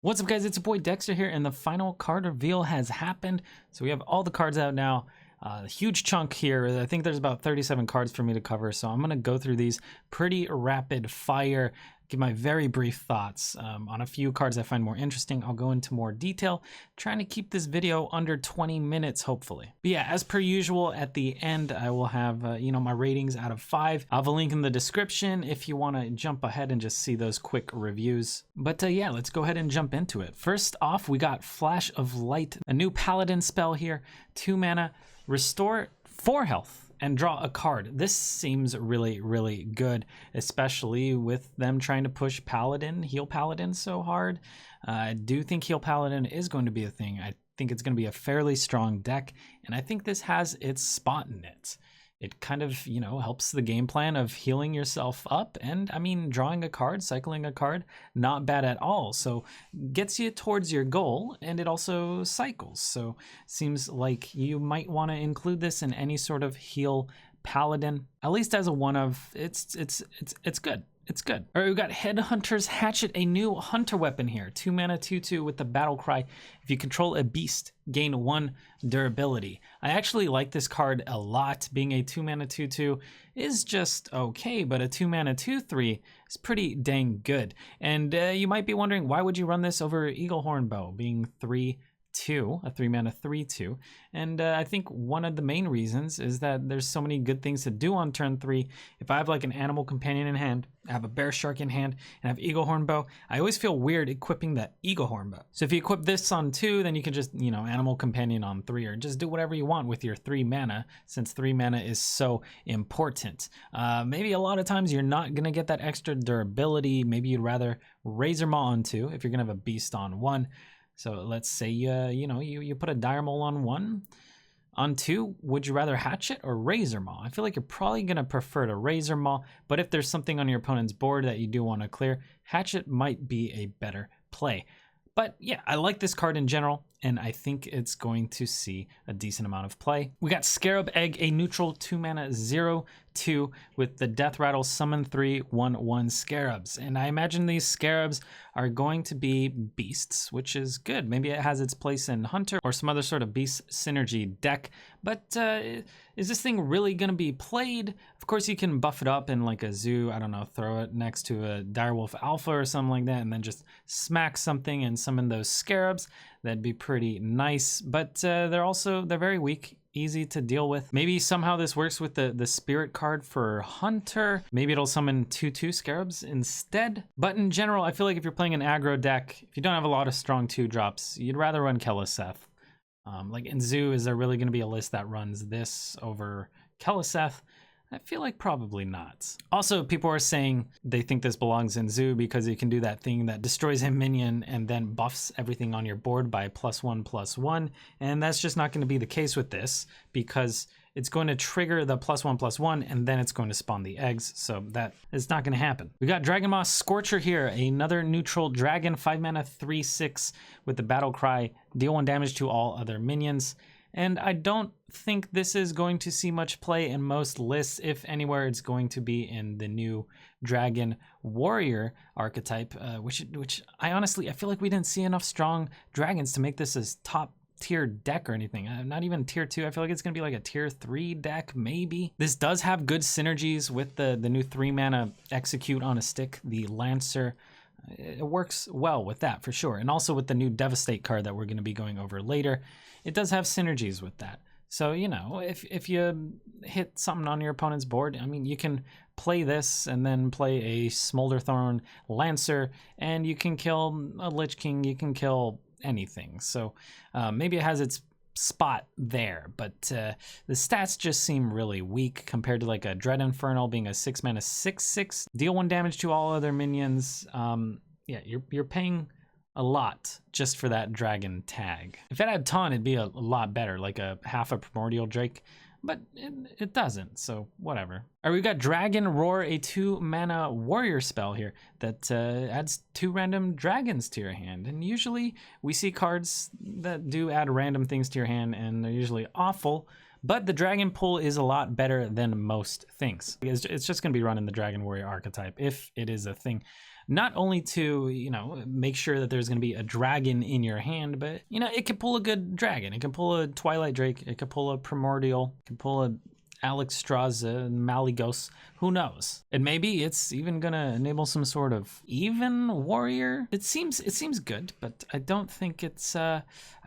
What's up, guys? It's your boy Dekkster here, and the final card reveal has happened. So we have all the cards out now. A huge chunk here. I think there's about 37 cards for me to cover, so I'm going to go through these pretty rapid fire, give my very brief thoughts on a few cards I find more interesting. I'll go into more detail, trying to keep this video under 20 minutes, hopefully. But yeah, as per usual, at the end, I will have, my ratings out of 5. I'll have a link in the description if you want to jump ahead and just see those quick reviews. But yeah, let's go ahead and jump into it. First off, we got Flash of Light, a new Paladin spell here, 2 mana, restore 4 health and draw a card. This seems really, really good, especially with them trying to push Paladin, Heal Paladin so hard. I do think Heal Paladin is going to be a thing. I think it's going to be a fairly strong deck, and I think this has its spot in it. It kind of, helps the game plan of healing yourself up, and I mean, drawing a card, cycling a card, not bad at all. So gets you towards your goal, and it also cycles. So seems like you might want to include this in any sort of heal paladin, at least as a one of. It's good. It's good. All right, we've got Headhunter's Hatchet, a new hunter weapon here. 2 mana, 2/2 with the battle cry. If you control a beast, gain 1 durability. I actually like this card a lot. Being a 2 mana, 2/2 is just okay, but a 2 mana, 2/3 is pretty dang good. And you might be wondering, why would you run this over Eaglehorn Bow, being 3/2, a 3 mana 3/2, and I think one of the main reasons is that there's so many good things to do on turn 3. If I have like an animal companion in hand, I have a bear shark in hand, and I have Eaglehorn Bow, I always feel weird equipping that Eaglehorn Bow. So if you equip this on 2, then you can just, animal companion on 3, or just do whatever you want with your 3 mana, since 3 mana is so important. Maybe a lot of times you're not gonna get that extra durability. Maybe you'd rather Razor Maw on 2 if you're gonna have a beast on 1. So let's say, you put a Dire Maul on 1. On 2, would you rather Hatchet or Razor Maw? I feel like you're probably going to prefer to Razor Maw, but if there's something on your opponent's board that you do want to clear, Hatchet might be a better play. But yeah, I like this card in general, and I think it's going to see a decent amount of play. We got Scarab Egg, a neutral 2 mana 0/2 with the Death Rattle, summon 3 1/1 Scarabs. And I imagine these Scarabs are going to be beasts, which is good. Maybe it has its place in Hunter or some other sort of beast synergy deck. But is this thing really going to be played? Of course, you can buff it up in like a zoo, I don't know, throw it next to a Direwolf Alpha or something like that, and then just smack something and summon those Scarabs. That'd be pretty nice, but they're very weak, easy to deal with. Maybe somehow this works with the spirit card for Hunter. Maybe it'll summon 2/2 Scarabs instead. But in general, I feel like if you're playing an aggro deck, if you don't have a lot of strong 2-drops, you'd rather run Keleseth. Like in Zoo, is there really going to be a list that runs this over Keleseth? I feel like probably not. Also, people are saying they think this belongs in Zoo because you can do that thing that destroys a minion and then buffs everything on your board by +1/+1. And that's just not going to be the case with this, because it's going to trigger the +1/+1 and then it's going to spawn the eggs. So that is not going to happen. We got Dragonmaw Scorcher here, another neutral dragon, 5 mana 3/6 with the battle cry, deal 1 damage to all other minions. And I don't think this is going to see much play in most lists. If anywhere, it's going to be in the new Dragon Warrior archetype, which I feel like we didn't see enough strong dragons to make this a top tier deck or anything. Not even tier 2. I feel like it's gonna be like a tier 3 deck, maybe. This does have good synergies with the new 3 mana execute on a stick, the Lancer. It works well with that for sure, and also with the new Devastate card that we're going to be going over later. It does have synergies with that. So, if you hit something on your opponent's board, I mean, you can play this and then play a Smolderthorn Lancer, and you can kill a Lich King, you can kill anything. So maybe it has its spot there, but the stats just seem really weak compared to like a Dread Infernal being a 6 mana 6/6, deal 1 damage to all other minions. Yeah, you're paying a lot just for that dragon tag. If it had Taunt, it'd be a lot better, like a half a Primordial Drake, but it doesn't, so whatever. All right, we've got Dragon Roar, a 2 mana warrior spell here that adds 2 random dragons to your hand. And usually we see cards that do add random things to your hand, and they're usually awful, but the dragon pool is a lot better than most things. It's just going to be running the Dragon Warrior archetype if it is a thing. not only to, you know, make sure that there's going to be a dragon in your hand, but, you know, it could pull a good dragon. It can pull a Twilight Drake. It could pull a Primordial. It can pull a Alexstrasza, Malygos, who knows? And maybe it's even gonna enable some sort of even warrior. It seems good, but I don't think it's I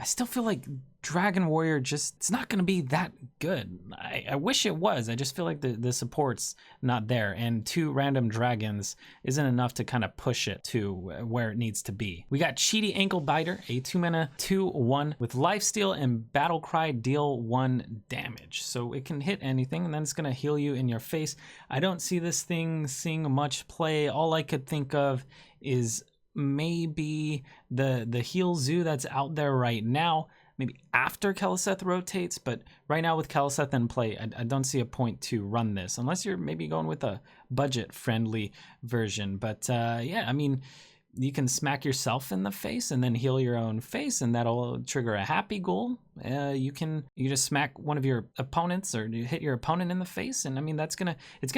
still feel like Dragon Warrior it's not gonna be that good. I wish it was. I just feel like the support's not there, and 2 random dragons isn't enough to kind of push it to where it needs to be. We got Cheaty Anklebiter, a 2-mana 2/1 with Lifesteal and Battlecry, deal 1 damage. So it can hit anything and then it's gonna heal you in your face. I don't see this thing seeing much play. All I could think of is maybe the heal zoo that's out there right now, maybe after Keleseth rotates, but right now with Keleseth in play, I don't see a point to run this, unless you're maybe going with a budget-friendly version. But yeah, I mean, you can smack yourself in the face and then heal your own face, and that'll trigger a happy ghoul. You just smack one of your opponents, or you hit your opponent in the face, and I mean it's gonna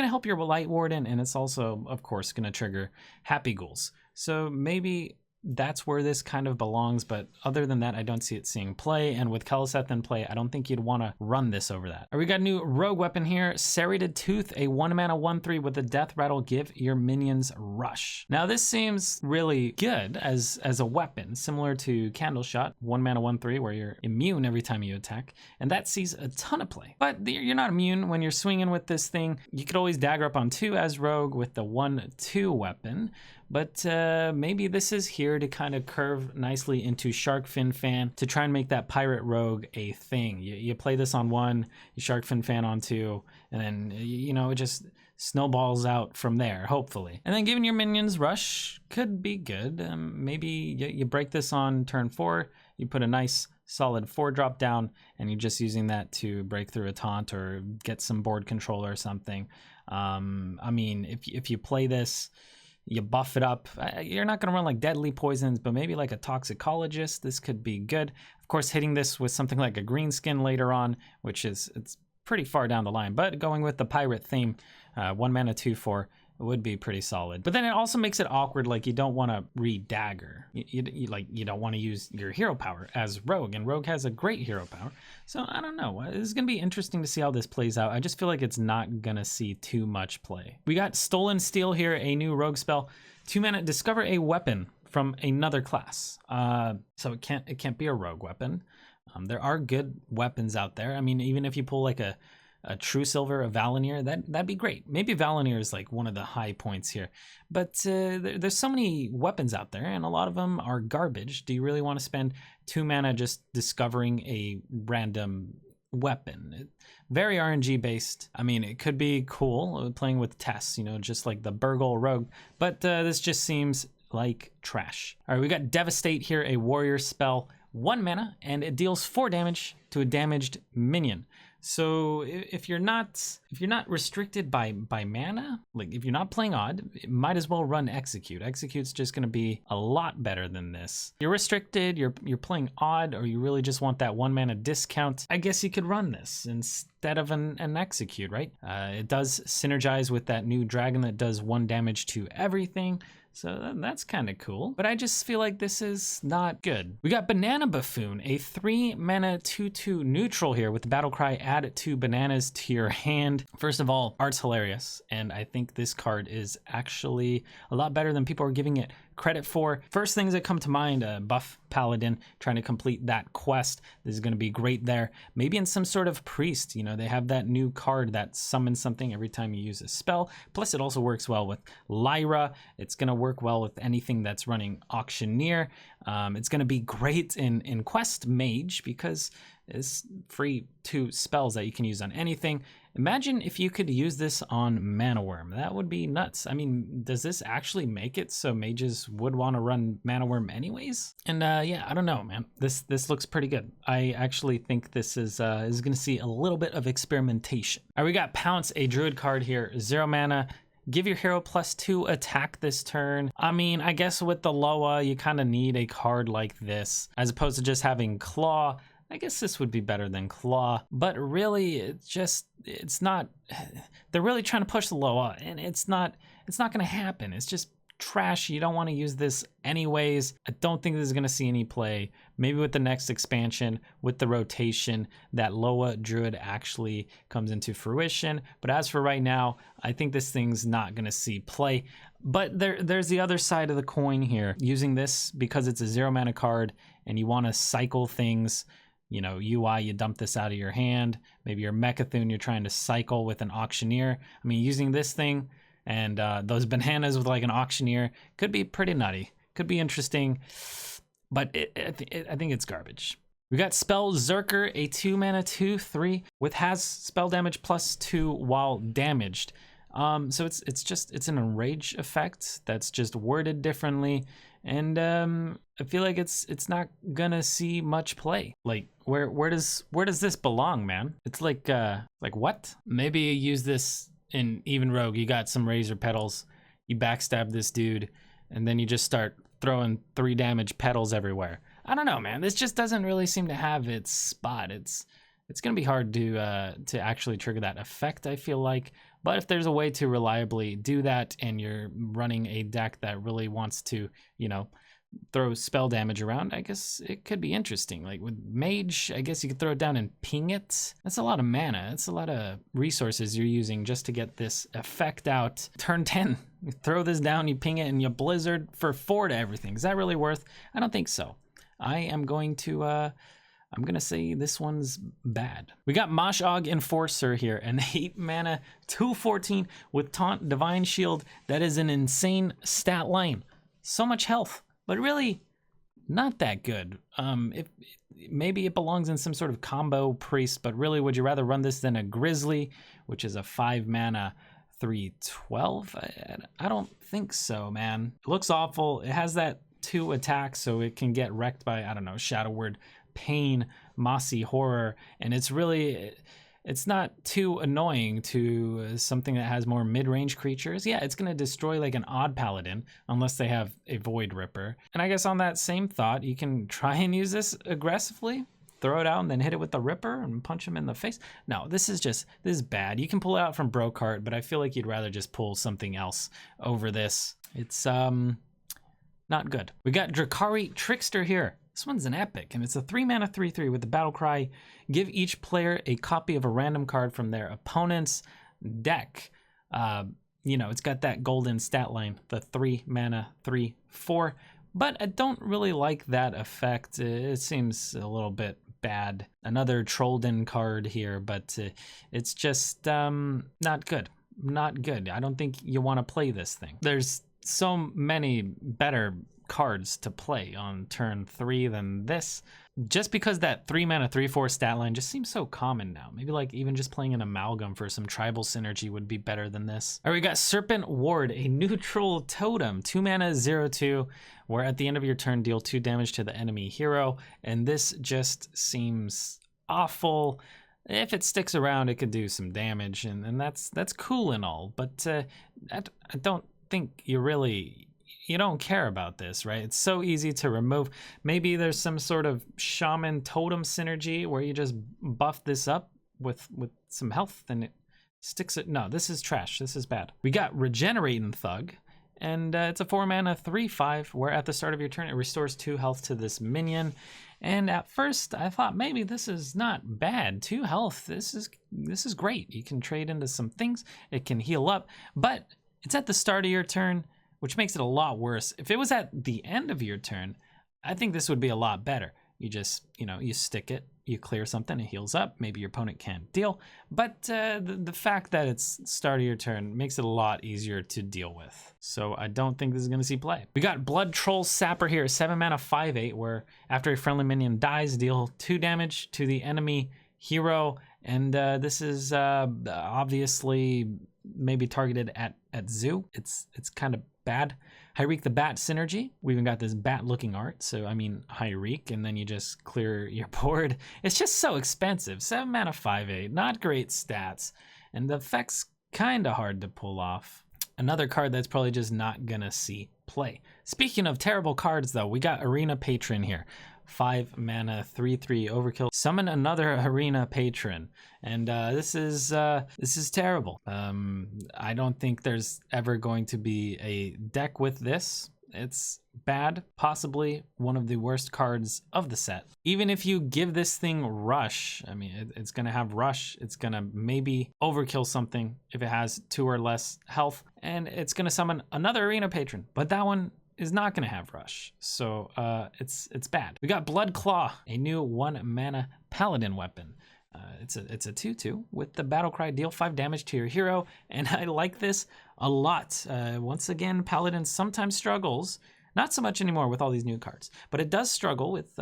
help your Light Warden, and it's also, of course, gonna trigger happy ghouls. So maybe that's where this kind of belongs, but other than that, I don't see it seeing play, and with Keleseth in play, I don't think you'd want to run this over that. All right, we got a new rogue weapon here, Serrated Tooth, a 1-mana 1/3 with a death rattle, give your minions rush. Now this seems really good as a weapon, similar to Candle Shot, 1-mana 1/3 where you're immune every time you attack, and that sees a ton of play. But you're not immune when you're swinging with this thing. You could always dagger up on 2 as rogue with the 1/2 weapon, but maybe this is here to kind of curve nicely into Shark Fin Fan to try and make that pirate rogue a thing. You play this on 1, you Shark Fin Fan on 2, and then, you know, it just snowballs out from there, hopefully. And then giving your minions rush could be good. Maybe you break this on turn 4, you put a nice solid 4-drop down, and you're just using that to break through a taunt or get some board control or something. I mean, if you play this, you buff it up. You're not going to run like deadly poisons, but maybe like a toxicologist, this could be good. Of course, hitting this with something like a green skin later on, it's pretty far down the line, but going with the pirate theme, 1-mana 2/4, it would be pretty solid. But then it also makes it awkward, like you don't want to re-dagger. You don't want to use your hero power as rogue, and rogue has a great hero power. So I don't know. This is going to be interesting to see how this plays out. I just feel like it's not going to see too much play. We got Stolen Steel here, a new rogue spell. 2-mana, discover a weapon from another class. So it can't be a rogue weapon. There are good weapons out there. I mean, even if you pull like a True Silver, a Valinir, that'd be great. Maybe Valinir is like one of the high points here, but there's so many weapons out there, and a lot of them are garbage. Do you really want to spend 2 mana just discovering a random weapon? Very RNG based. I mean, it could be cool playing with tests, you know, just like the Burgle Rogue, but this just seems like trash. All right, we got Devastate here, a warrior spell, 1 mana, and it deals 4 damage to a damaged minion. So if you're not restricted by mana, like if you're not playing odd, it might as well run Execute. Execute's just going to be a lot better than this. You're restricted, you're playing odd, or you really just want that 1 mana discount, I guess you could run this instead of an Execute, right? It does synergize with that new dragon that does 1 damage to everything. So that's kind of cool, but I just feel like this is not good. We got Banana Buffoon, a 3-mana 2/2 neutral here with the battle cry, add 2 bananas to your hand. First of all, art's hilarious, and I think this card is actually a lot better than people are giving it credit for. First things that come to mind, buff paladin trying to complete that quest. This is going to be great there. Maybe in some sort of priest, you know, they have that new card that summons something every time you use a spell. Plus it also works well with Lyra. It's going to work well with anything that's running Auctioneer. It's going to be great in Quest Mage because it's free 2 spells that you can use on anything. Imagine if you could use this on Mana Worm. That would be nuts. I mean, does this actually make it so mages would want to run Mana Worm anyways? And yeah, I don't know, man. This looks pretty good. I actually think this is going to see a little bit of experimentation. All right, we got Pounce, a druid card here, 0 mana. Give your hero +2 attack this turn. I mean, I guess with the Loa, you kind of need a card like this as opposed to just having Claw. I guess this would be better than Claw, but really it's not, they're really trying to push the Loa, and it's not going to happen. It's just trash. You don't want to use this anyways. I don't think this is going to see any play. Maybe with the next expansion, with the rotation, that Loa Druid actually comes into fruition. But as for right now, I think this thing's not going to see play. But there's the other side of the coin here. Using this because it's a 0 mana card and you want to cycle things. You know, UI, you dump this out of your hand. Maybe your Mecha'thun, you're trying to cycle with an Auctioneer. I mean, using this thing and those bananas with like an Auctioneer could be pretty nutty. Could be interesting, but I think it's garbage. We got Spell Zerker, a 2 mana 2/3 with has spell damage +2 while damaged. So it's an enrage effect that's just worded differently. And I feel like it's not gonna see much play. Like where does this belong, man? It's like what? Maybe you use this in Even Rogue. You got some Razor Petals, you backstab this dude, and then you just start throwing 3 damage petals everywhere. I don't know, man. This just doesn't really seem to have its spot. It's gonna be hard to actually trigger that effect, I feel like. But if there's a way to reliably do that and you're running a deck that really wants to, you know, throw spell damage around, I guess it could be interesting. Like with Mage, I guess you could throw it down and ping it. That's a lot of mana. That's a lot of resources you're using just to get this effect out. Turn 10, you throw this down, you ping it, and you Blizzard for 4 to everything. Is that really worth? I don't think so. I am going to... I'm gonna say this one's bad. We got Moshogg Enforcer here, an 8 mana 2/14 with Taunt, Divine Shield. That is an insane stat line. So much health, but really not that good. Maybe it belongs in some sort of combo priest, but really, would you rather run this than a Grizzly, which is a 5 mana 3/12? I don't think so, man. It looks awful. It has that 2 attack, so it can get wrecked by, I don't know, Shadow Word, Pain, Mossy Horror, and it's not too annoying to something that has more mid-range creatures. Yeah, it's going to destroy like an Odd Paladin unless they have a Void Ripper. And I guess on that same thought, you can try and use this aggressively, throw it out and then hit it with the Ripper and punch him in the face. No, this is bad. You can pull it out from Brocart, but I feel like you'd rather just pull something else over this. It's not good. We got Drakkari Trickster here. This one's an epic, and it's a 3 mana 3/3 with the battle cry. Give each player a copy of a random card from their opponent's deck. You know, it's got that golden stat line, the 3 mana 3/4, but I don't really like that effect. It seems a little bit bad. Another Trollden card here, but it's just not good. Not good. I don't think you want to play this thing. There's so many better cards to play on turn 3 than this. Just because that 3 mana 3/4 stat line just seems so common now. Maybe like even just playing an Amalgam for some tribal synergy would be better than this. All right, we got Serpent Ward, a neutral totem, 2 mana 0/2, where at the end of your turn deal 2 damage to the enemy hero. And this just seems awful. If it sticks around, it could do some damage, and that's cool and all. But I don't think you don't care about this, right? It's so easy to remove. Maybe there's some sort of shaman totem synergy where you just buff this up with some health and it sticks it. No, this is trash. This is bad. We got Regeneration Thug, and it's a 4 mana 3/5 where at the start of your turn it restores 2 health to this minion. And at first I thought maybe this is not bad. 2 health, this is great. You can trade into some things. It can heal up, but it's at the start of your turn, which makes it a lot worse. If it was at the end of your turn, I think this would be a lot better. You just, you stick it, you clear something, it heals up, maybe your opponent can't deal. But the fact that it's start of your turn makes it a lot easier to deal with. So I don't think this is gonna see play. We got Blood Troll Sapper here, 7 mana 5/8, where after a friendly minion dies, deal 2 damage to the enemy hero. And this is obviously maybe targeted at Zoo. It's kind of bad. Hyreek the Bat synergy. We even got this bat looking art. So I mean Hyreek, and then you just clear your board. It's just so expensive. 7 mana 5/8, not great stats. And the effect's kind of hard to pull off. Another card that's probably just not gonna see play. Speaking of terrible cards though, we got Arena Patron here. 5 mana, 3/3 overkill. Summon another Arena Patron, and this is terrible. I don't think there's ever going to be a deck with this. It's bad, possibly one of the worst cards of the set. Even if you give this thing Rush, I mean, it's gonna have Rush, it's gonna maybe overkill something if it has 2 or less health, and it's gonna summon another Arena Patron, but that one is not gonna have Rush, so it's bad. We got Bloodclaw, a new 1 mana paladin weapon. It's a 2/2 with the battle cry, deal 5 damage to your hero, and I like this a lot. Once again, Paladin sometimes struggles, not so much anymore with all these new cards, but it does struggle with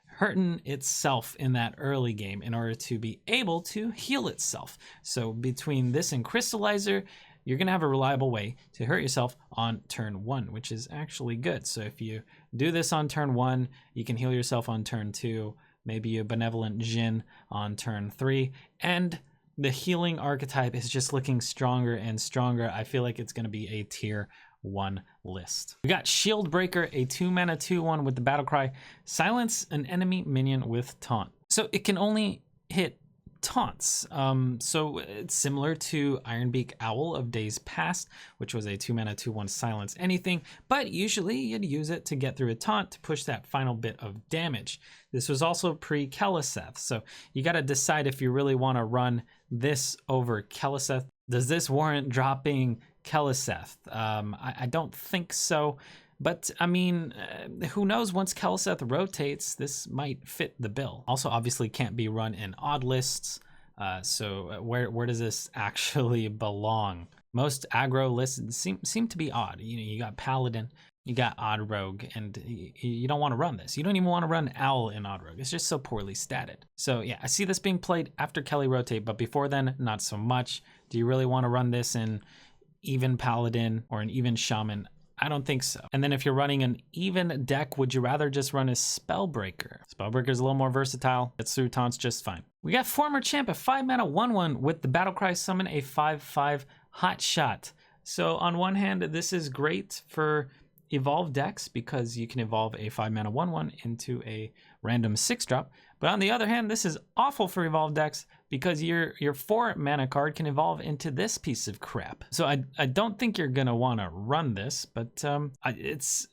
hurting itself in that early game in order to be able to heal itself. So between this and Crystallizer, you're gonna have a reliable way to hurt yourself on turn 1, which is actually good. So if you do this on turn 1, you can heal yourself on turn 2, maybe a Benevolent Djinn on turn 3, and the healing archetype is just looking stronger and stronger. I feel like it's going to be a tier 1 list. We got Shieldbreaker, a 2 mana 2/1 with the battle cry, silence an enemy minion with taunt. So it can only hit taunts. So it's similar to Ironbeak Owl of Days Past, which was a 2 mana 2/1 silence anything, but usually you'd use it to get through a taunt to push that final bit of damage. This was also pre-Keleseth, so you got to decide if you really want to run this over Keleseth. Does this warrant dropping Keleseth? I don't think so. But I mean, who knows, once Keleseth rotates, this might fit the bill. Also, obviously can't be run in odd lists. So where does this actually belong? Most aggro lists seem to be odd. You know, you got Paladin, you got Odd Rogue, and you don't want to run this. You don't even want to run Owl in Odd Rogue. It's just so poorly statted. So yeah, I see this being played after Kelly rotate, but before then, not so much. Do you really want to run this in even Paladin or an even Shaman? I don't think so. And then if you're running an even deck, would you rather just run a Spellbreaker? Spellbreaker is a little more versatile. Gets through taunts just fine. We got Former Champ, a 5 mana 1/1 with the battle cry, summon a 5/5 Hot Shot. So on one hand, this is great for evolve decks because you can evolve a 5 mana 1/1 into a random 6-drop. But on the other hand, this is awful for evolve decks because your 4 mana card can evolve into this piece of crap. So I don't think you're gonna want to run this, but it's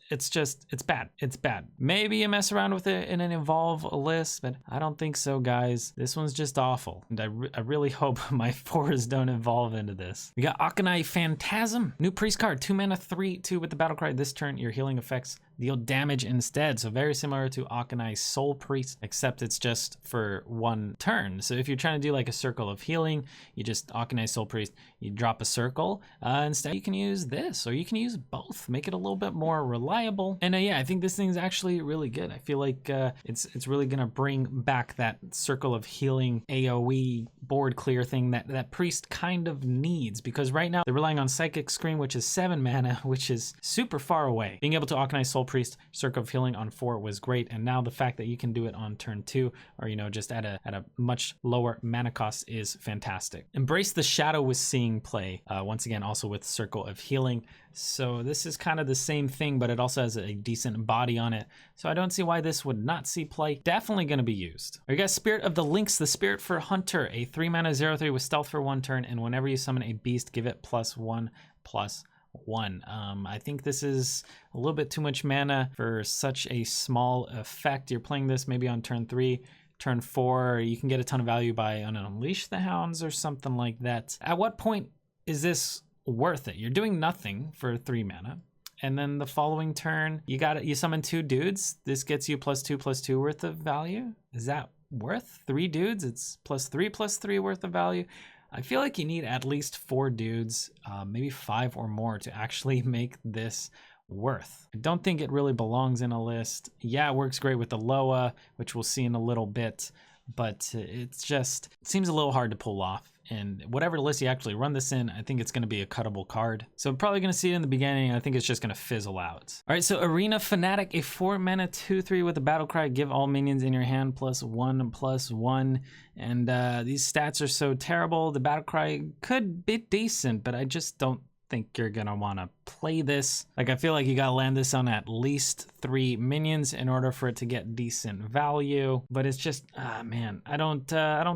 bad. It's bad. Maybe you mess around with it in an evolve list, but I don't think so, guys. This one's just awful, and I really hope my 4s don't evolve into this. We got Auchenai Phantasm, new priest card, 2 mana 3/2 with the battle cry. This turn, your healing effects deal damage instead. So very similar to Auchenai Soul Priest, except it's just for 1 turn. So if you're trying to do like a circle of healing, you just Auchenai Soul Priest, you drop a circle. Instead, you can use this, or you can use both, make it a little bit more reliable. And yeah, I think this thing's actually really good. I feel like it's really gonna bring back that circle of healing AoE board clear thing that Priest kind of needs, because right now they're relying on Psychic Scream, which is 7 mana, which is super far away. Being able to Auchenai Soul Priest, Circle of Healing on 4 was great, and now the fact that you can do it on turn 2, or you know, just at a much lower mana cost is fantastic. Embrace the Shadow with Seeing play, once again also with Circle of Healing. So this is kind of the same thing, but it also has a decent body on it. So I don't see why this would not see play. Definitely going to be used. All right, guys, Spirit of the Lynx, the Spirit for Hunter, a 3 mana 0/3 with stealth for 1 turn, and whenever you summon a beast, give it +1/+1. I think this is a little bit too much mana for such a small effect. You're playing this maybe on turn 3, turn 4, you can get a ton of value by Unleash the Hounds or something like that. At what point is this worth it? You're doing nothing for 3 mana, and then the following turn you summon 2 dudes. This gets you +2/+2 worth of value. Is that worth 3 dudes? It's +3/+3 worth of value. I feel like you need at least 4 dudes, maybe 5 or more, to actually make this worth. I don't think it really belongs in a list. Yeah, it works great with the Loa, which we'll see in a little bit, but it seems a little hard to pull off. And whatever list you actually run this in, I think it's going to be a cuttable card. So I'm probably going to see it in the beginning. I think it's just going to fizzle out. All right, so Arena Fanatic, a 4 mana 2/3 with a battle cry. Give all minions in your hand +1/+1. And these stats are so terrible. The battle cry could be decent, but I just don't think you're gonna want to play this. Like, I feel like you gotta land this on at least 3 minions in order for it to get decent value, but it's just, man, I don't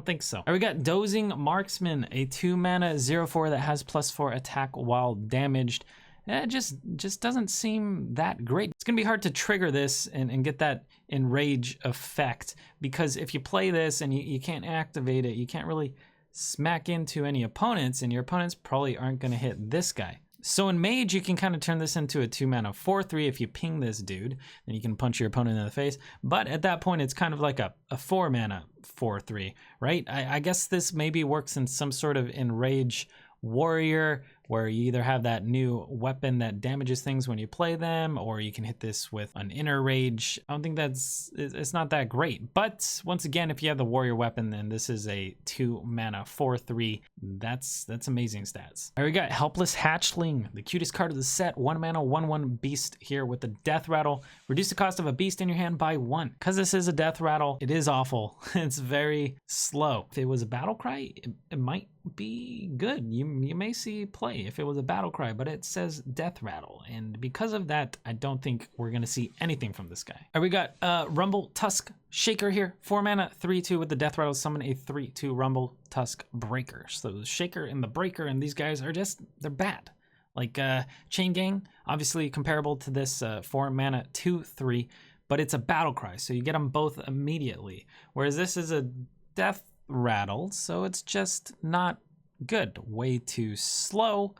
think so. All right, we got Dozing Marksman, a 2-mana 0/4 that has +4 attack while damaged. It just doesn't seem that great. It's gonna be hard to trigger this and get that enrage effect, because if you play this and you can't activate it, you can't really smack into any opponents, and your opponents probably aren't gonna hit this guy. So in Mage, you can kind of turn this into a 2-mana 4/3 if you ping this dude, then you can punch your opponent in the face. But at that point, it's kind of like a 4-mana 4/3, right? I guess this maybe works in some sort of enrage warrior, where you either have that new weapon that damages things when you play them, or you can hit this with an inner rage. I don't think it's not that great. But once again, if you have the warrior weapon, then this is a 2-mana 4/3. That's amazing stats. All right, we got Helpless Hatchling, the cutest card of the set. 1-mana 1/1 beast here with the death rattle. Reduce the cost of a beast in your hand by 1. Because this is a death rattle, it is awful. It's very slow. If it was a battle cry, it might be good. You may see play if it was a battle cry, but it says death rattle, and because of that, I don't think we're gonna see anything from this guy. All right, we got Rumbletusk Shaker here, 4-mana 3/2 with the death rattle. Summon a 3/2 Rumbletusk Breaker. So the Shaker and the Breaker, and these guys are they're bad. Like Chain Gang, obviously comparable to this 4-mana 2/3, but it's a battle cry, so you get them both immediately. Whereas this is a death rattle, so it's just not good. Way too slow,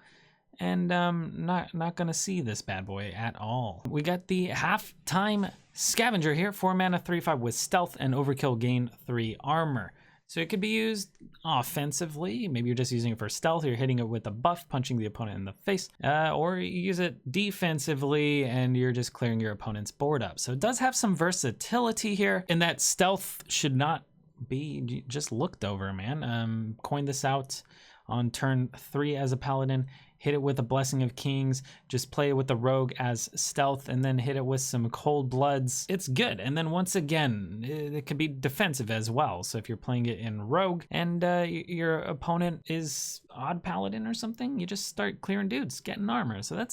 and not gonna see this bad boy at all. We got the Halftime Scavenger here, 4-mana 3/5 with stealth and overkill, gain 3 armor. So it could be used offensively. Maybe you're just using it for stealth, you're hitting it with a buff, punching the opponent in the face, or you use it defensively and you're just clearing your opponent's board up. So it does have some versatility here, in that stealth should not be just looked over, man. Coin this out on turn 3 as a paladin, hit it with a Blessing of Kings, just play it with the rogue as stealth, and then hit it with some cold bloods. It's good. And then once again, it could be defensive as well. So if you're playing it in rogue and your opponent is odd paladin or something, you just start clearing dudes, getting armor. So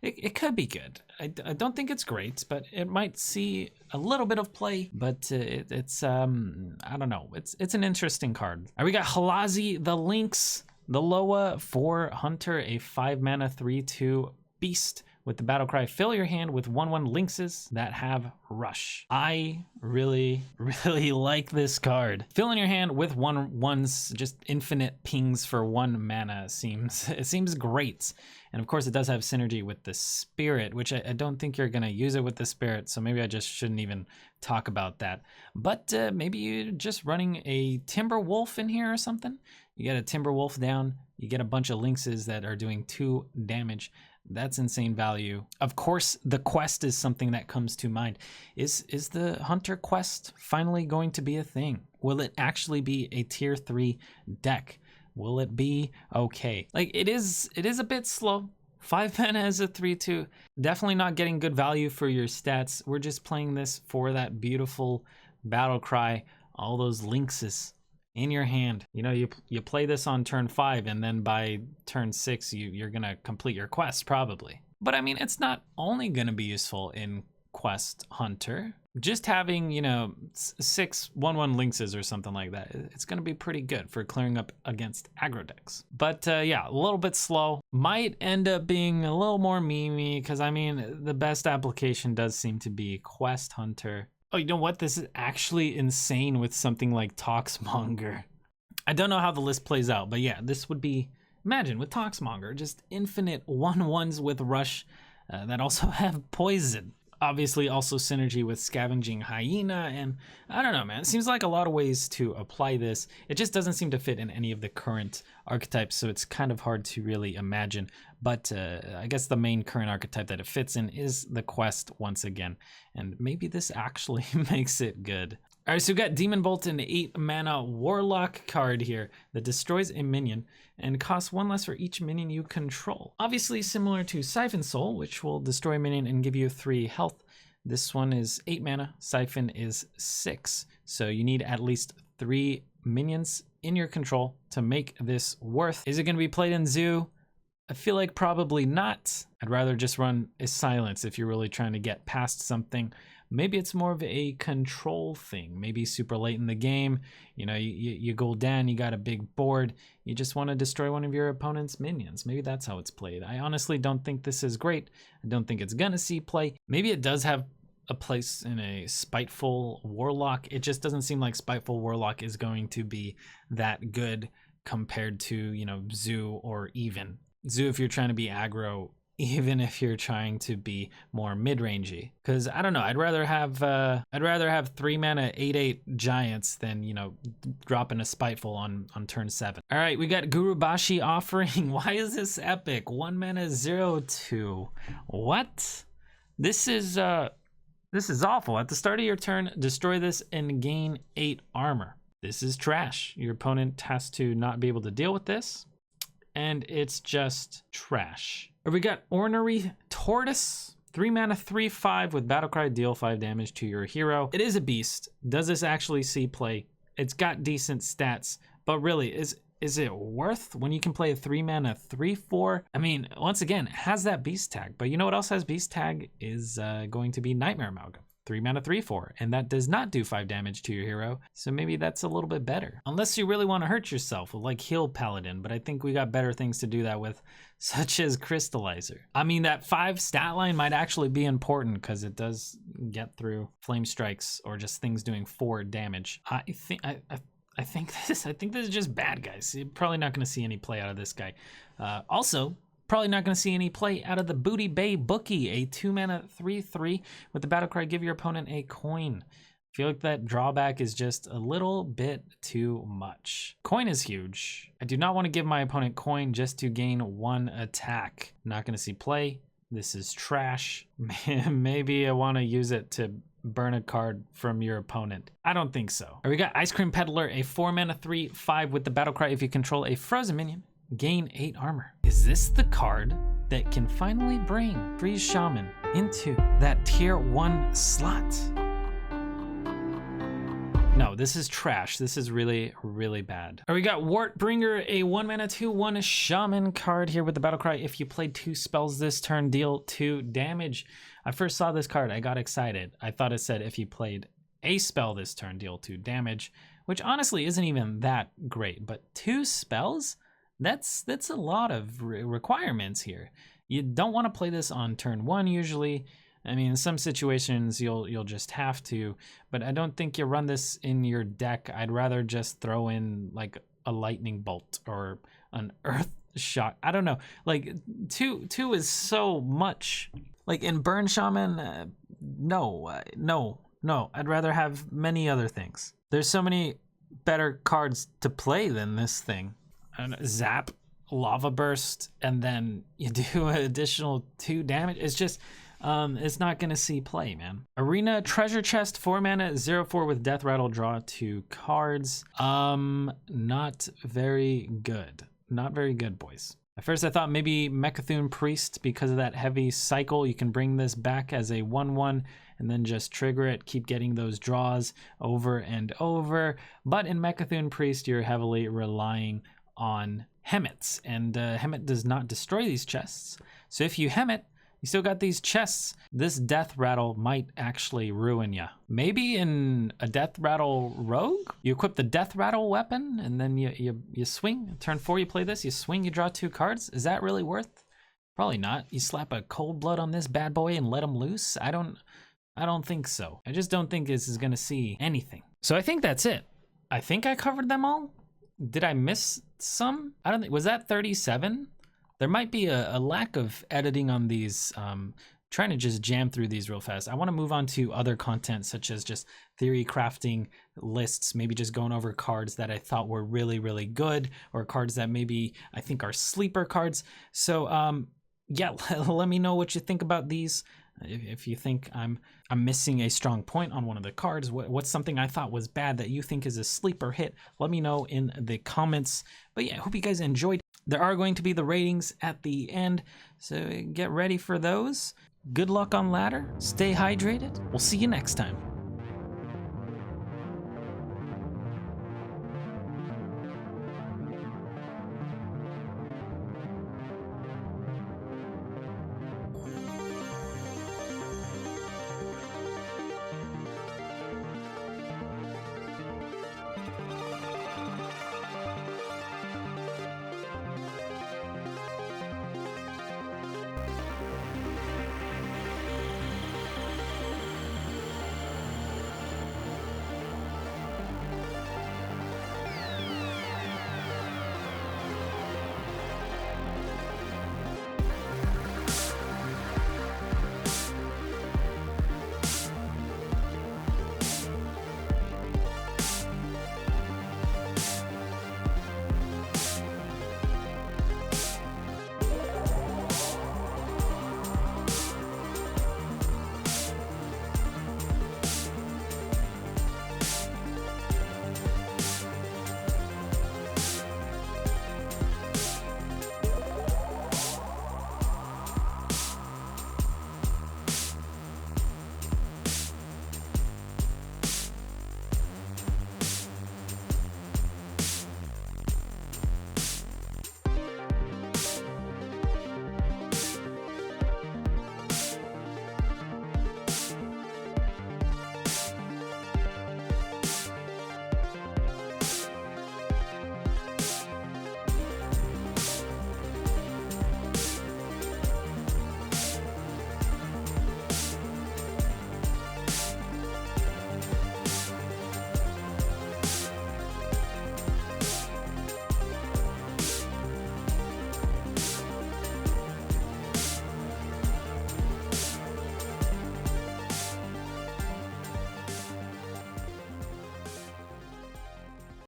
it could be good. I don't think it's great, but it might see a little bit of play, but it's I don't know. It's an interesting card. All right, we got Halazzi the Lynx, the Loa for Hunter, a 5-mana 3/2 beast with the battle cry, fill your hand with 1/1 lynxes that have rush. I really like this card. Filling your hand with 1/1s, just infinite pings for 1 mana seems great. And of course it does have synergy with the spirit, which I don't think you're gonna use it with the spirit, so maybe I just shouldn't even talk about that. But maybe you're just running a Timber Wolf in here or something. You get a Timber Wolf down, you get a bunch of lynxes that are doing 2 damage. That's insane value. Of course, the quest is something that comes to mind. Is the Hunter quest finally going to be a thing? Will it actually be a tier 3 deck? Will it be okay? Like, it is a bit slow. 5 mana as a 3/2. Definitely not getting good value for your stats. We're just playing this for that beautiful battle cry, all those lynxes in your hand. You know, you play this on turn 5, and then by turn 6 you're gonna complete your quest probably. But I mean, it's not only gonna be useful in Quest Hunter. Just having, you know, 6 1/1 lynxes or something like that, it's gonna be pretty good for clearing up against aggro decks. But yeah, a little bit slow. Might end up being a little more memey, because I mean, the best application does seem to be Quest Hunter. Oh, you know what? This is actually insane with something like Toxmonger. I don't know how the list plays out, but yeah, this would be, imagine with Toxmonger, just infinite 1/1s with rush that also have poison. Obviously also synergy with Scavenging Hyena, and I don't know, man. It seems like a lot of ways to apply this. It just doesn't seem to fit in any of the current archetypes, so it's kind of hard to really imagine. But I guess the main current archetype that it fits in is the quest once again, and maybe this actually makes it good. All right, so we got Demon Bolt, an 8-mana Warlock card here that destroys a minion and costs 1 less for each minion you control. Obviously similar to Siphon Soul, which will destroy a minion and give you 3 health. This one is 8 mana, Siphon is 6. So you need at least 3 minions in your control to make this worth. Is it going to be played in Zoo? I feel like probably not. I'd rather just run a silence if you're really trying to get past something. Maybe it's more of a control thing. Maybe super late in the game, you know, you go down, you got a big board, you just want to destroy one of your opponent's minions. Maybe that's how it's played. I honestly don't think this is great. I don't think it's gonna see play. Maybe it does have a place in a Spiteful Warlock. It just doesn't seem like Spiteful Warlock is going to be that good compared to, you know, Zoo or even. Zoo if you're trying to be aggro, even if you're trying to be more mid-rangey. Because I don't know, I'd rather have 3 mana 8/8 giants than, you know, dropping a Spiteful on turn 7. All right, we got Gurubashi Offering. Why is this epic? 1 mana 0/2. What? This is awful. At the start of your turn, destroy this and gain 8 armor. This is trash. Your opponent has to not be able to deal with this, and it's just trash. We got Ornery Tortoise, 3 mana 3/5 with Battlecry, deal 5 damage to your hero. It is a beast. Does this actually see play? It's got decent stats, but really, is it worth when you can play a 3 mana 3/4? I mean, once again, it has that beast tag, but you know what else has beast tag is going to be Nightmare Amalgam. 3 mana 3/4, and that does not do 5 damage to your hero, so maybe that's a little bit better. Unless you really want to hurt yourself with like Heal Paladin, but I think we got better things to do that with, such as Crystallizer. I mean, that 5 stat line might actually be important because it does get through Flame Strikes or just things doing 4 damage. I think this is just bad, guys. You're probably not going to see any play out of this guy. Also, probably not going to see any play out of the Booty Bay Bookie, a 2 mana 3/3 with the battle cry, give your opponent a coin. I feel like that drawback is just a little bit too much. Coin is huge. I do not want to give my opponent coin just to gain 1 attack. Not going to see play. This is trash. Maybe I want to use it to burn a card from your opponent. I don't think so. All right, we got Ice Cream Peddler, a 4 mana 3/5 with the battle cry. If you control a frozen minion, gain 8 armor. Is this the card that can finally bring Freeze Shaman into that tier 1 slot? No, this is trash. This is really, really bad. All right, we got Wartbringer, a 1 mana 2/1 Shaman card here with the battle cry. If you played 2 spells this turn, deal 2 damage. I first saw this card, I got excited. I thought it said if you played a spell this turn, deal 2 damage, which honestly isn't even that great, but 2 spells? That's a lot of requirements here. You don't want to play this on turn 1 usually. I mean, in some situations you'll just have to, but I don't think you run this in your deck. I'd rather just throw in like a lightning bolt or an earth shot. I don't know. Like two is so much. Like in Burn Shaman, no. I'd rather have many other things. There's so many better cards to play than this thing. Zap, Lava Burst, and then you do an additional 2 damage. It's just, it's not gonna see play, man. Arena Treasure Chest, 4 mana 0/4 with Death Rattle, draw 2 cards. Not very good. Not very good, boys. At first I thought maybe Mechathune Priest, because of that heavy cycle, you can bring this back as a 1/1 and then just trigger it, keep getting those draws over and over. But in Mechathune Priest, you're heavily relying on Hemmets, and Hemmet does not destroy these chests. So if you Hemmet, you still got these chests. This Death Rattle might actually ruin ya. Maybe in a Death Rattle Rogue, you equip the Death Rattle weapon, and then you swing. Turn 4, you play this, you swing, you draw 2 cards. Is that really worth? Probably not. You slap a Cold Blood on this bad boy and let him loose? I don't think so. I just don't think this is gonna see anything. So I think that's it. I think I covered them all. Did I miss some? I don't think, was that 37? There might be a lack of editing on these. Trying to just jam through these real fast. I want to move on to other content, such as just theory crafting lists, maybe just going over cards that I thought were really, really good, or cards that maybe I think are sleeper cards. So yeah, let me know what you think about these. If you think I'm missing a strong point on one of the cards, what's something I thought was bad that you think is a sleeper hit, let me know in the comments. But yeah, I hope you guys enjoyed. There are going to be the ratings at the end, so get ready for those. Good luck on ladder, stay hydrated. We'll see you next time.